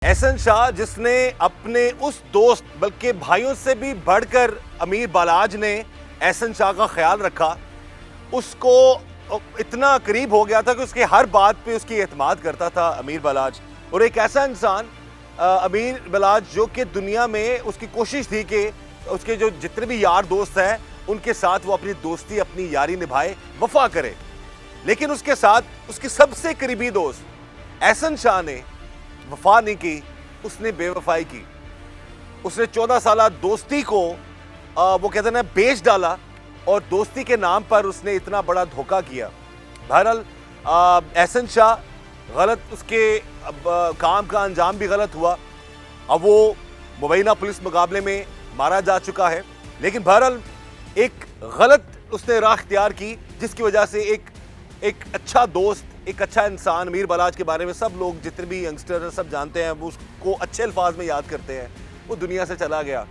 एहसन शाह जिसने अपने उस दोस्त बल्कि भाइयों से भी बढ़कर अमीर बालाज ने एहसन शाह का ख्याल रखा, उसको इतना करीब हो गया था कि उसके हर बात पे उसकी एतमाद करता था अमीर बालाज। और एक ऐसा इंसान अमीर बालाज जो कि दुनिया में उसकी कोशिश थी कि उसके जो जितने भी यार दोस्त हैं उनके साथ वो अपनी दोस्ती अपनी यारी निभाए, वफा करे। लेकिन उसके साथ उसके सबसे करीबी दोस्त एहसन शाह ने वफा नहीं की, उसने बेवफाई की। उसने 14 साल दोस्ती को वो कहते हैं ना बेच डाला और दोस्ती के नाम पर उसने इतना बड़ा धोखा किया। बहरहाल एहसन शाह गलत, उसके काम का अंजाम भी गलत हुआ। अब वो मुबैना पुलिस मुकाबले में मारा जा चुका है। लेकिन बहरहाल एक गलत उसने राह इख्तियार की जिसकी वजह से एक अच्छा दोस्त, एक अच्छा इंसान, अमीर बालाज के बारे में सब लोग जितने भी यंगस्टर हैं सब जानते हैं, वो उसको अच्छे अल्फाज में याद करते हैं। वो दुनिया से चला गया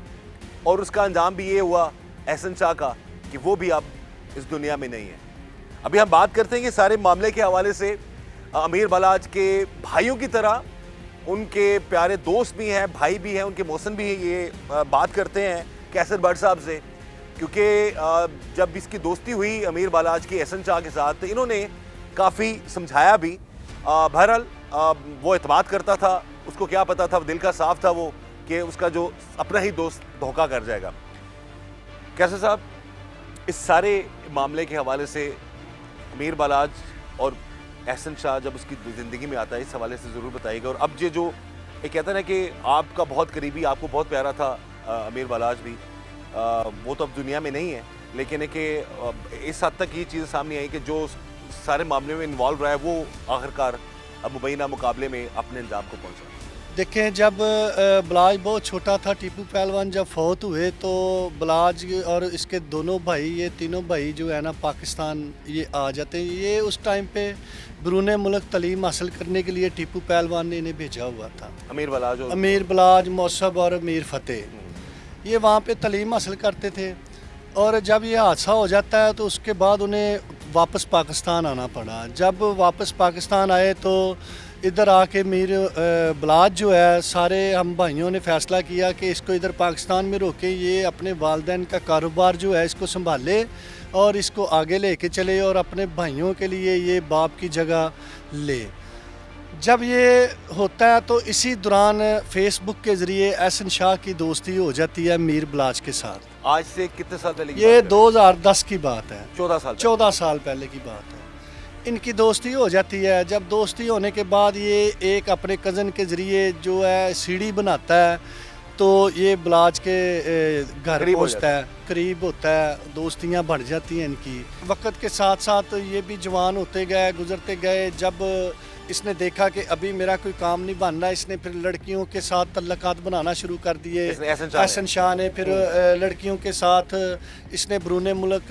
और उसका अंजाम भी ये हुआ एहसन शाह का कि वो भी अब इस दुनिया में नहीं है। अभी हम बात करते हैं कि सारे मामले के हवाले से अमीर बालाज के भाइयों की तरह उनके प्यारे दोस्त भी हैं, भाई भी हैं, उनके मौसन भी हैं। ये बात करते हैं कैसर भट्ट साहब से, क्योंकि जब इसकी दोस्ती हुई अमीर बालाज की एहसन शाह के साथ तो इन्होंने काफ़ी समझाया भी। बहरहाल वो एतमाद करता था, उसको क्या पता था, दिल का साफ था वो कि उसका जो अपना ही दोस्त धोखा कर जाएगा। कैसर साहब, इस सारे मामले के हवाले से अमीर बालाज और एहसन शाह जब उसकी ज़िंदगी में आता है इस हवाले से ज़रूर बताइएगा। और अब ये जो ये कहते हैं ना कि आपका बहुत करीबी, आपको बहुत प्यारा था अमीर बालाज भी, वो तो अब दुनिया में नहीं है, लेकिन है कि इस हद तक ये चीज़ सामने आई कि जो सारे मामले में इन्वॉल्व रहा है वो आखिरकार अब मुबैना मुकाबले में अपने अंजाम को पहुंचा। देखें, जब बलाज बहुत छोटा था, टीपू पहलवान जब फौत हुए तो बलाज और इसके दोनों भाई, ये तीनों भाई जो है ना पाकिस्तान ये आ जाते हैं। ये उस टाइम पे बैरून मुल्क तालीम हासिल करने के लिए टीपू पहलवान ने इन्हें भेजा हुआ था। अमीर बलाज, मौसब और मीर फतेह ये वहाँ पे तालीम हासिल करते थे। और जब ये हादसा हो जाता है तो उसके बाद उन्हें वापस पाकिस्तान आना पड़ा। जब वापस पाकिस्तान आए तो इधर आके मीर बलाज जो है, सारे हम भाइयों ने फ़ैसला किया कि इसको इधर पाकिस्तान में रोके, ये अपने वालिदैन का कारोबार जो है इसको संभाले और इसको आगे लेके चले और अपने भाइयों के लिए ये बाप की जगह ले। जब ये होता है तो इसी दौरान फेसबुक के ज़रिए एहसन शाह की दोस्ती हो जाती है मीर बलाज के साथ। आज से कितने साल पहले की ये 2010 की बात है, 14 साल पहले की बात है। इनकी दोस्ती हो जाती है। जब दोस्ती होने के बाद ये एक अपने कज़न के ज़रिए जो है सीढ़ी बनाता है तो ये बलाज के घर पहुँचता है, करीब होता है, दोस्तियाँ बढ़ जाती हैं इनकी। वक्त के साथ साथ ये भी जवान होते गए, गुजरते गए। जब इसने देखा कि अभी मेरा कोई काम नहीं बन रहा, इसने फिर लड़कियों के साथ तल्लकात बनाना शुरू कर दिए एहसन शाह ने। फिर लड़कियों के साथ इसने बैरून मुल्क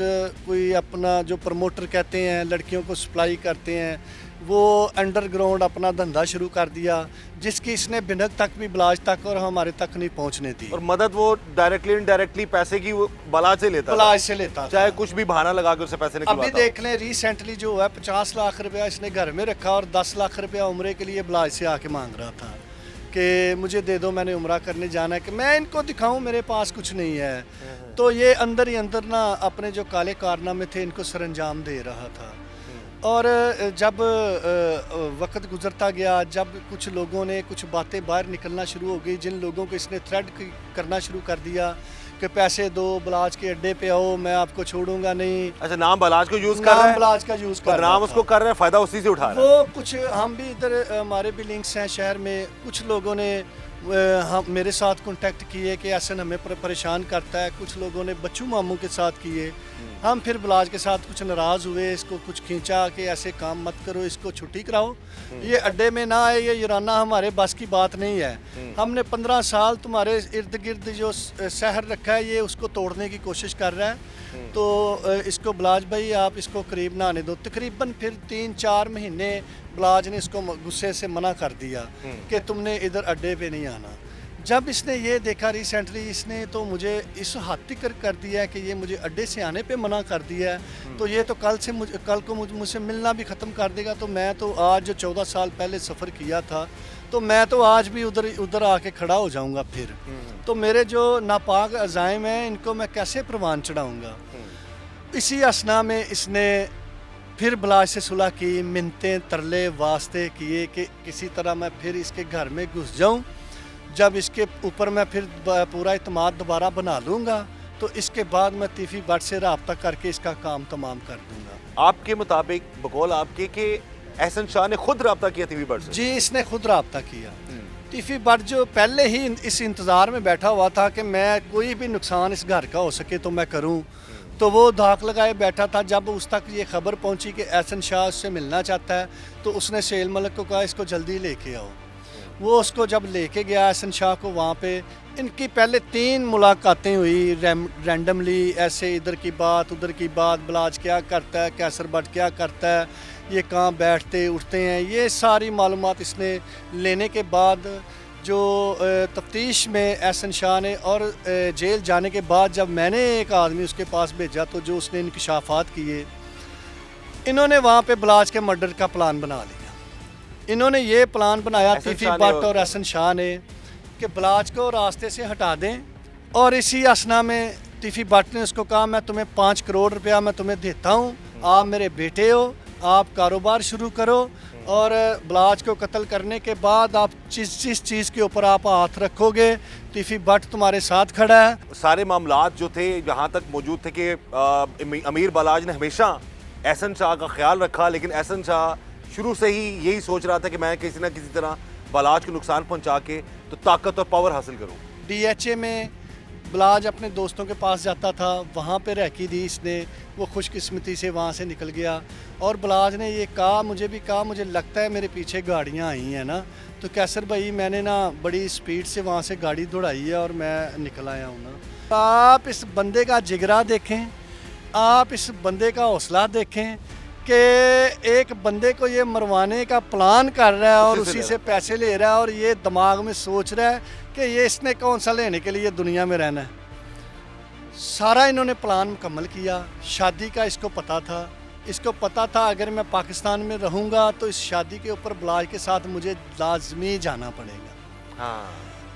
कोई अपना जो प्रमोटर कहते हैं, लड़कियों को सप्लाई करते हैं, वो अंडरग्राउंड अपना धंधा शुरू कर दिया जिसकी इसने बिनक तक भी बलाज तक और हमारे तक नहीं पहुंचने दी। और मदद वो डायरेक्टली इनडायरेक्टली पैसे की वो बलाज से लेता चाहे कुछ भी बहाना लगा कर उसे पैसे निकलवाता। अभी देख लें, रिसेंटली जो है 50 लाख रुपया इसने घर में रखा और 10 लाख रुपया उम्रे के लिए बलाज से आके मांग रहा था कि मुझे दे दो, मैंने उम्रा करने जाना है, कि मैं इनको दिखाऊं मेरे पास कुछ नहीं है। तो ये अंदर ही अंदर ना अपने जो काले कारनामे थे इनको सरंजाम दे रहा था। और जब वक्त गुजरता गया, जब कुछ लोगों ने कुछ बातें बाहर निकलना शुरू हो गई, जिन लोगों को इसने थ्रेड करना शुरू कर दिया कि पैसे दो, बलाज के अड्डे पे आओ, मैं आपको छोड़ूंगा नहीं। अच्छा, नाम बलाज को यूज कर रहा है, बलाज का यूज कर नाम उसको कर रहा है, फायदा उसी से उठा रहा है। वो कुछ हम भी इधर हमारे भी लिंक्स हैं शहर में, कुछ लोगों ने हम मेरे साथ कांटेक्ट किए कि एहसन हमें परेशान करता है। कुछ लोगों ने बच्चू मामू के साथ किए। हम फिर बलाज के साथ कुछ नाराज़ हुए, इसको कुछ खींचा कि ऐसे काम मत करो, इसको छुट्टी कराओ, ये अड्डे में ना आए, ये यूराना हमारे बस की बात नहीं है। हमने 15 साल तुम्हारे इर्द गिर्द जो शहर रखा है ये उसको तोड़ने की कोशिश कर रहा है। तो इसको बलाज भाई आप इसको करीब ना आने दो। तकरीबन फिर 3-4 महीने बलाज ने इसको गुस्से से मना कर दिया कि तुमने इधर अड्डे पे नहीं आना। जब इसने ये देखा रिसेंटली, इसने तो मुझे इस हद तक कर दिया है कि ये मुझे अड्डे से आने पे मना कर दिया है, तो ये तो कल को मुझसे मिलना भी ख़त्म कर देगा। तो मैं तो आज जो 14 साल पहले सफ़र किया था तो मैं तो आज भी उधर उधर आके खड़ा हो जाऊंगा फिर। तो मेरे जो नापाक अज़ाइम हैं इनको मैं कैसे प्रवान चढ़ाऊंगा। इसी असना में इसने फिर बलाज से सुलह की, मिन्नतें तरले वास्ते किए कि किसी तरह मैं फिर इसके घर में घुस जाऊं। जब इसके ऊपर मैं फिर पूरा इत्मीनान दोबारा बना लूँगा तो इसके बाद मैं तीफी भट्ट से रब्ता करके इसका काम तमाम कर दूँगा। आपके मुताबिक बकौल आपके कि एहसन शाह ने खुद रब्ता किया तीफी भट्ट से? जी, इसने खुद रब्ता किया। तीफी भट्ट जो पहले ही इस इंतज़ार में बैठा हुआ था कि मैं कोई भी नुकसान इस घर का हो सके तो मैं करूँ, तो वो धाक लगाए बैठा था। जब उस तक ये खबर पहुंची कि एहसन शाह उससे मिलना चाहता है तो उसने शेल मलिक को कहा इसको जल्दी लेके आओ। वो उसको जब लेके गया एहसन शाह को, वहाँ पे इनकी पहले 3 मुलाकातें हुई रैंडमली, ऐसे इधर की बात उधर की बात, बलाज क्या करता है, कैसर भट्ट क्या करता है, ये कहाँ बैठते उठते हैं, ये सारी मालूमात इसने लेने के बाद जो तफ्तीश में एहसन शाह ने और जेल जाने के बाद जब मैंने एक आदमी उसके पास भेजा तो जो उसने इंकशाफात किए, इन्होंने वहाँ पे बलाज के मर्डर का प्लान बना लिया। इन्होंने ये प्लान बनाया तीफी भट्ट और एहसन शाह ने कि बलाज को रास्ते से हटा दें, और इसी असना में तीफी भट्ट ने उसको कहा मैं तुम्हें 5 करोड़ रुपया मैं तुम्हें देता हूँ, आप मेरे बेटे हो, आप कारोबार शुरू करो, और बलाज को कत्ल करने के बाद आप जिस चीज़ के ऊपर आप हाथ रखोगे तीफी भट्ट तुम्हारे साथ खड़ा है। सारे मामलात जो थे यहाँ तक मौजूद थे कि अमीर बलाज ने हमेशा एहसन शाह का ख्याल रखा, लेकिन एहसन शाह शुरू से ही यही सोच रहा था कि मैं किसी ना किसी तरह बलाज को नुकसान पहुँचा के तो ताकत और पावर हासिल करूँ। DHA में बलाज अपने दोस्तों के पास जाता था, वहाँ पे रह की दी इसने, वो खुशकिस्मती से वहाँ से निकल गया। और बलाज ने ये कहा, मुझे भी कहा, मुझे लगता है मेरे पीछे गाड़ियाँ आई हैं ना, तो कैसर भाई मैंने ना बड़ी स्पीड से वहाँ से गाड़ी दौड़ाई है और मैं निकल आया हूँ ना। आप इस बंदे का जिगरा देखें, आप इस बंदे का हौसला देखें कि एक बंदे को ये मरवाने का प्लान कर रहा है और उसी से पैसे ले रहा है, और ये दिमाग में सोच रहा है कि ये इसने कौन सा लेने के लिए दुनिया में रहना है। सारा इन्होंने प्लान मुकम्मल किया। शादी का इसको पता था, इसको पता था अगर मैं पाकिस्तान में रहूँगा तो इस शादी के ऊपर बलाज के साथ मुझे लाजमी जाना पड़ेगा। हाँ।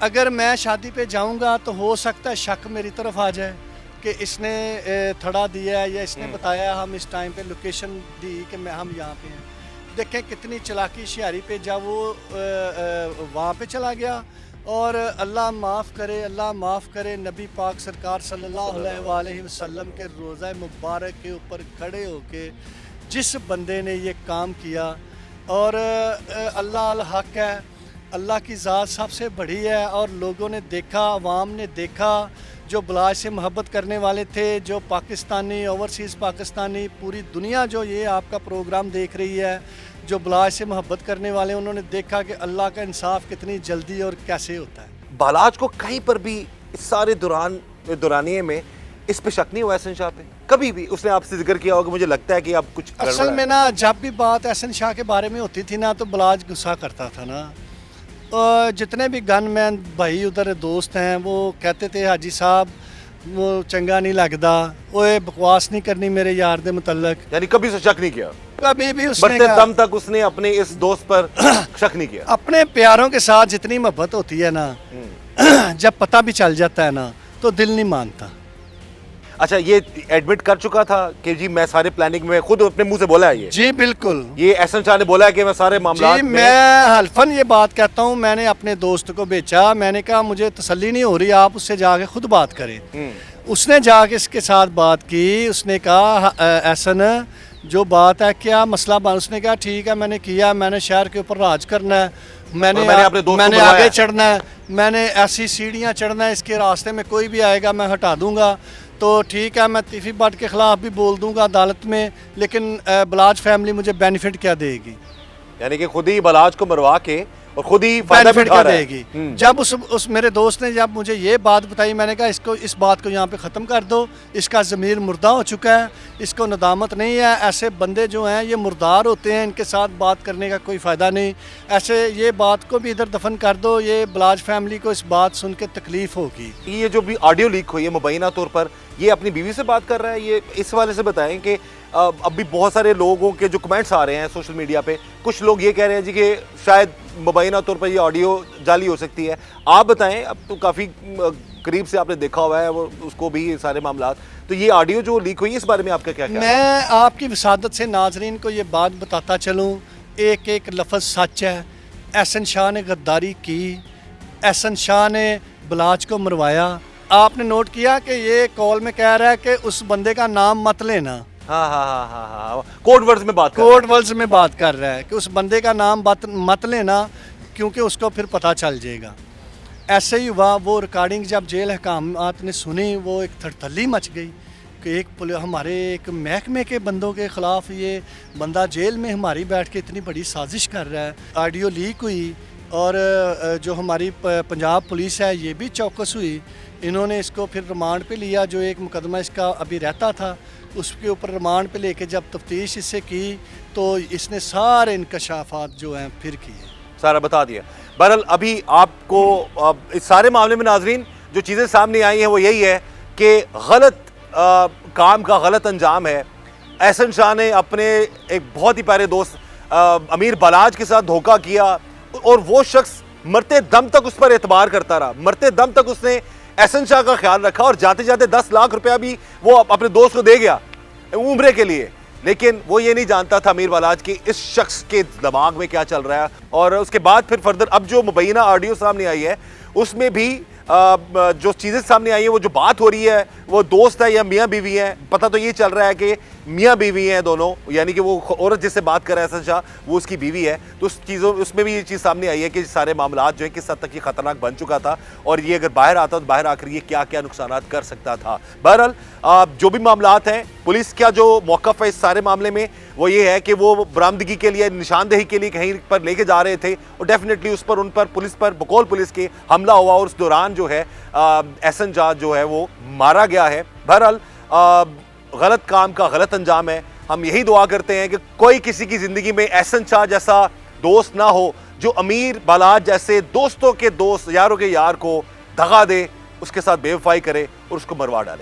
अगर मैं शादी पे जाऊँगा तो हो सकता है शक मेरी तरफ आ जाए कि इसने थड़ा दिया है या इसने बताया, हम इस टाइम पे लोकेशन दी कि हम यहाँ पे हैं। देखें कितनी चालाकी शियारी पे, जब वो वहाँ पे चला गया, और अल्लाह माफ़ करे, अल्लाह माफ़ करे, नबी पाक सरकार सल्लल्लाहु अलैहि वसल्लम के रोज़ा मुबारक के ऊपर खड़े होके जिस बंदे ने ये काम किया, और अल्लाह अल हक है, अल्लाह की ज़ात सबसे बड़ी है। और लोगों ने देखा, अवाम ने देखा, जो बलाज से मोहब्बत करने वाले थे, जो पाकिस्तानी, ओवरसीज़ पाकिस्तानी, पूरी दुनिया जो ये आपका प्रोग्राम देख रही है, जो बलाज से मोहब्बत करने वाले, उन्होंने देखा कि अल्लाह का इंसाफ कितनी जल्दी और कैसे होता है। बलाज को कहीं पर भी इस सारे दौरानिए में इस पे शक नहीं हुआ एहसन शाह पे? कभी भी उसने आपसे जिक्र किया होगा मुझे लगता है कि अब कुछ असल में ना जब भी बात एहसन शाह के बारे में होती थी ना तो बलाज गुस्सा करता था ना। जितने भी गनमैन भाई उधर दोस्त हैं वो कहते थे हाजी साहब वो चंगा नहीं लगता, ओए बकवास नहीं करनी मेरे यार दे मुतल्लक। यानी कभी से शक नहीं किया? कभी भी उसने बढ़ते दम तक उसने अपने इस दोस्त पर शक नहीं किया। अपने प्यारों के साथ जितनी मोहब्बत होती है ना, जब पता भी चल जाता है ना तो दिल नहीं मानता। अच्छा, ये एडमिट कर चुका था कि जी मैं सारे प्लानिंग में खुद अपने मुंह से बोला है? ये जी बिल्कुल, ये एहसन शाह ने बोला है कि मैं सारे मामला जी मैं हल्फन ये बात कहता हूँ। मैंने अपने दोस्त को बेचा, मैंने कहा मुझे तसल्ली नहीं हो रही, आप उससे जाके खुद बात करें। उसने जाके इसके साथ बात की, उसने कहा एहसन जो बात है क्या मसला बन, उसने कहा ठीक है मैंने किया, मैंने शहर के ऊपर राज करना है, मैंने आगे चढ़ना है, मैंने ऐसी सीढ़ियाँ चढ़ना है, इसके रास्ते में कोई भी आएगा मैं हटा दूंगा। तो ठीक है मैं तीफी भट्ट के ख़िलाफ़ भी बोल दूंगा अदालत में, लेकिन बलाज फैमिली मुझे बेनिफिट क्या देगी? यानी कि खुद ही बलाज को मरवा के और खुद ही फायदा भी उठा देगी। जब उस मेरे दोस्त ने जब मुझे ये बात बताई, मैंने कहा इसको इस बात को यहाँ पे ख़त्म कर दो, इसका ज़मीर मुर्दा हो चुका है, इसको नदामत नहीं है। ऐसे बंदे जो हैं ये मुर्दार होते हैं, इनके साथ बात करने का कोई फ़ायदा नहीं। ऐसे ये बात को भी इधर दफन कर दो, ये बलाज फैमिली को इस बात सुन के तकलीफ़ होगी। ये जो भी ऑडियो लीक हुई है मुबैना तौर पर, ये अपनी बीवी से बात कर रहा है, ये इस वाले से बताएं कि अब भी बहुत सारे लोगों के जो कमेंट्स आ रहे हैं सोशल मीडिया पे, कुछ लोग ये कह रहे हैं जी कि शायद मुबैना तौर पर ये ऑडियो जाली हो सकती है। आप बताएं, अब तो काफ़ी करीब से आपने देखा हुआ है वो उसको भी, सारे मामला, तो ये ऑडियो जो लीक हुई है इस बारे में आपका क्या ख्याल है? मैं आपकी विसादत से नाजरीन को ये बात बताता चलूँ, एक एक लफ्ज़ सच है। एहसन शाह ने गद्दारी की, एहसन शाह ने बलाच को मरवाया। आपने नोट किया कि ये कॉल में कह रहा है कि उस बंदे का नाम मत लेना। हाँ हाँ हाँ हाँ हाँ, कोड वर्ड्स में बात कर कोड वर्ड्स में बात कर रहा है कि उस बंदे का नाम मत लेना क्योंकि उसको फिर पता चल जाएगा। ऐसे ही हुआ। वो रिकॉर्डिंग जब जेल हकामात ने सुनी, वो एक थड़थल्ली मच गई कि हमारे एक महकमे के बंदों के ख़िलाफ़ ये बंदा जेल में हमारी बैठ के इतनी बड़ी साजिश कर रहा है। ऑडियो लीक हुई और जो हमारी पंजाब पुलिस है ये भी चौकस हुई। इन्होंने इसको फिर रिमांड पे लिया, जो एक मुकदमा इसका अभी रहता था उसके ऊपर रिमांड पे लेके जब तफ्तीश इससे की तो इसने सारे इंकशाफात जो हैं फिर किए, सारा बता दिया। बहरहाल अभी आपको इस सारे मामले में नाजरीन जो चीज़ें सामने आई हैं वो यही है कि गलत काम का गलत अंजाम है। एहसन शाह ने अपने एक बहुत ही प्यारे दोस्त अमीर बलाज के साथ धोखा किया और वो शख्स मरते दम तक उस पर एतबार करता रहा, मरते दम तक उसने एहसन शाह का ख्याल रखा और जाते जाते 10 लाख रुपया भी वो अपने दोस्त को दे गया उम्रे के लिए। लेकिन वो ये नहीं जानता था अमीर बलाज की इस शख्स के दिमाग में क्या चल रहा है। और उसके बाद फिर फर्दर अब जो मुबैना ऑडियो सामने आई है उसमें भी जो चीज़ें सामने आई है, वो जो बात हो रही है वो दोस्त है या मियाँ बीवी हैं। पता तो ये चल रहा है कि मियाँ बीवी हैं दोनों, यानी कि वो औरत जिससे बात कर रहा है एहसन शाह वो उसकी बीवी है। तो उस चीज़ों उसमें भी ये चीज़ सामने आई है कि सारे मामला जो है किस हद तक ये खतरनाक बन चुका था और ये अगर बाहर आता तो बाहर आकर ये क्या क्या नुकसान कर सकता था। बहरहाल जो भी मामला हैं, पुलिस का जो मौक़िफ़ है इस सारे मामले में वो ये है कि वो बरामदगी के लिए, निशानदेही के लिए कहीं पर लेके जा रहे थे और डेफिनेटली उस पर, उन पर पुलिस पर बकौल पुलिस के हमला हुआ और उस दौरान जो है एहसन शाह जो है वो मारा गया है। बहरहाल गलत काम का गलत अंजाम है। हम यही दुआ करते हैं कि कोई किसी की ज़िंदगी में एहसन शाह जैसा दोस्त ना हो जो अमीर बलाज जैसे दोस्तों के दोस्त, यारों के यार को दगा दे, उसके साथ बेवफाई करे और उसको मरवा डाले।